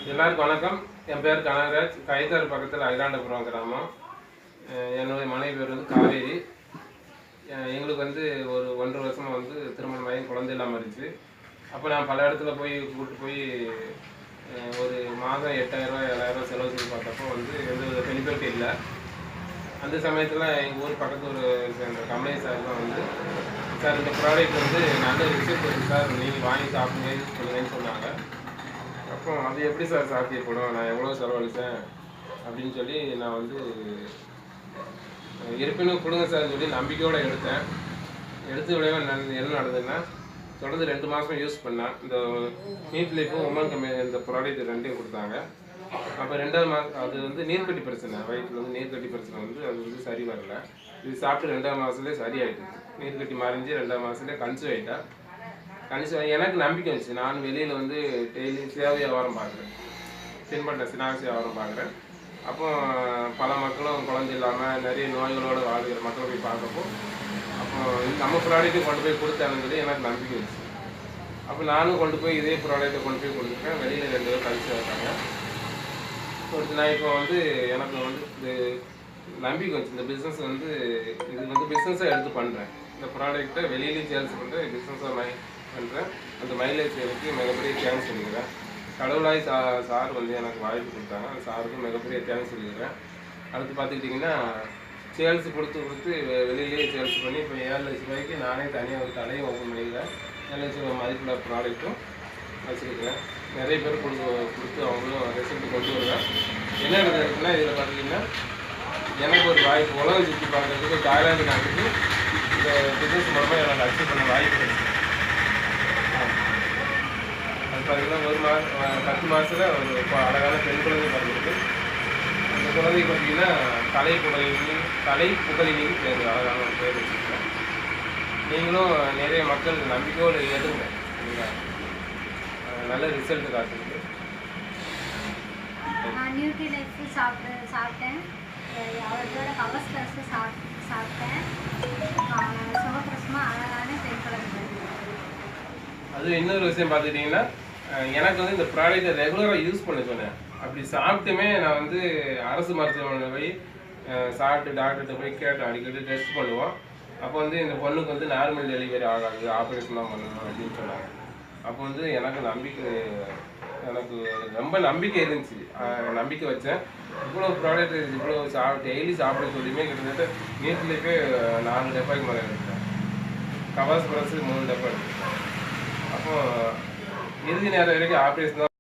எல்லாருக்கும் வணக்கம். என் பேர் கனகராஜ். கைத்தாறு பக்கத்தில் அகிலாண்டபுரம் கிராமம். என்னுடைய மனைவி பேர் வந்து காவேரி. எங்களுக்கு வந்து ஒரு 1.5 வருஷமாக வந்து திருமணமாகி குழந்தை இல்லாமல் இருந்துச்சு. அப்போ நான் பல இடத்துல போய் கூப்பிட்டு போய் ஒரு மாதம் 8,000 7,000 செலவு செய்து பார்த்தப்போ வந்து எந்த வித பெனிஃபிட் இல்லை. அந்த சமயத்தில் எங்கள் ஊர் பக்கத்து ஒரு கமலை சார் தான் வந்து, சார் இந்த ப்ராடக்ட் வந்து நல்ல ரிசல்ட் இருக்குது சார், நீங்கள் வாங்கி சாப்பிடுங்க, யூஸ் பண்ணுங்கன்னு சொன்னாங்க. அப்போ அது எப்படி சார் சாத்தியப்படும், நான் எவ்வளோ செலவழித்தேன் அப்படின்னு சொல்லி நான் வந்து இருப்பினும் கொடுங்க சார்னு சொல்லி நம்பிக்கையோடு எடுத்து விளைவு என்ன நடந்ததுன்னா, தொடர்ந்து 2 மாதம் யூஸ் பண்ணேன். இந்த நீட் லைஃப்பும் உமன் கம்பெனி இந்த ப்ராடக்ட் 2 கொடுத்தாங்க. அப்போ 2வது மாதம் அது வந்து நீர்க்கட்டி பிரச்சனை, வயிற்றில் வந்து நீர்க்கட்டி பிரச்சனை வந்து அது வந்து சரி வரல. இது சாப்பிட்டு 2வது மாதத்துலேயே சரி ஆகிட்டு, நீர்க்கட்டி மறைஞ்சி 2வது மாதத்துலேயே கன்சீவ் ஆகிட்டேன். எனக்கு நம்பிக்கை வந்துச்சு. நான் வெளியில் வந்து டெய்லி சேவை வியாபாரம் பார்க்குறேன், தின்பண்ட ஸ்நாக்ஸ் வியாபாரம் பார்க்குறேன். அப்போ பல மக்களும் குழந்தை இல்லாமல் நிறைய நோய்களோடு வாழ்கிற மக்களை போய் பார்க்கப்போ, அப்போ நம்ம ப்ராடக்ட்டை கொண்டு போய் கொடுத்தானுங்கிறது எனக்கு நம்பிக்கை வந்துச்சு. அப்போ நானும் கொண்டு போய் இதே ப்ராடக்ட்டை கொண்டு போய் கொடுத்துருக்கேன். வெளியில் 2 பேரும் கழிச்சு இருக்காங்க. நான் இப்போ வந்து எனக்கு வந்து இது நம்பிக்கை வந்துச்சு. இந்த பிஸ்னஸ் வந்து இது வந்து பிஸ்னஸாக எடுத்து பண்ணுறேன். இந்த ப்ராடக்ட்டை வெளியிலையும் சேல்ஸ் பண்ணுறேன், பிஸ்னஸாக பண்ணுறேன். அந்த மைலேஜ் சேலுக்கு மிகப்பெரிய தேங்க்ஸ் சொல்லிக்கிறேன். கடவுளாய் சார் வந்து எனக்கு வாய்ப்பு கொடுத்தாங்க. அந்த சாருக்கு மிகப்பெரிய தேங்க்ஸ் சொல்லிக்கிறேன். அடுத்து பார்த்துக்கிட்டிங்கன்னா, சேல்ஸ் கொடுத்து வெளியிலேயே சேல்ஸ் பண்ணி இப்போ 7 லட்ச ரூபாய்க்கு நானே தனியாக ஒரு கடையை ஓப்பன் பண்ணிக்கிறேன். 7 லட்சம் மதிப்புள்ள ப்ராடக்ட்டும் வச்சுருக்கிறேன். நிறைய பேர் கொடுத்து அவங்களும் ரிசல்ட் கொண்டு வருவேன். என்ன நடக்குதுன்னா, இதில் பார்த்தீங்கன்னா எனக்கு ஒரு வாய்ப்பு, உலகம் சுற்றி பார்க்குறதுக்கு தாய்லாந்து நாட்டுக்கு இந்த பிஸ்னஸ் மூலமாக எனக்கு அச்சீவ் பண்ண வாய்ப்பு இருக்குது. அது பார்த்தீங்கன்னா ஒரு 10 மாதத்தில் ஒரு அழகான பெண் குழந்தை பிறந்திருக்கு. அந்த குழந்தைக்கு பார்த்தீங்கன்னா கலை புகழினின்னு பேர், அழகான ஒரு பேர் வச்சுருக்கேன். நீங்களும் நிறைய மக்கள் நம்பிக்கையோடு எடுங்க, நல்ல ரிசல்ட் காட்டுது. நான் நியூட்ரி லைஃப் சாப்பிட்டேன். அவர்களோட கவர்ஸ் கிளாஸ் சாப்பிட்டேன். சுகப்பிரசமாக அழகான பெண் குழந்தை. அது இன்னொரு விஷயம் பார்த்துக்கிட்டிங்கன்னா, எனக்கு வந்து இந்த ப்ராடக்ட்டை ரெகுலராக யூஸ் பண்ண சொன்னேன். அப்படி சாப்பிட்டுமே நான் வந்து அரசு மருத்துவமனையில் போய் சாப்பிட்டு டாக்டர்கிட்ட போய் கேட்டேன், அடிக்கடி டெஸ்ட் பண்ணுவோம். அப்போ வந்து இந்த பொண்ணுக்கு வந்து நார்மல் டெலிவரி ஆகாது, ஆப்ரேஷன் தான் பண்ணணும் அப்படின்னு சொன்னாங்க. அப்போ வந்து எனக்கு ரொம்ப நம்பிக்கை இருந்துச்சு. நம்பிக்கை வச்சேன். இவ்வளோ ப்ராடக்ட் இவ்வளோ டெய்லி சாப்பிட சொல்லியுமே கிட்டத்தட்ட வீட்டிலேயே 4 டப்பாய்க்கு மேலே எடுத்தேன். கவாஸ் ப்ளஸ் 3 டப்பா எடுத்தேன். அப்போ இறுதி நேரம் வரைக்கும் ஆப்ரேஷன் தான்.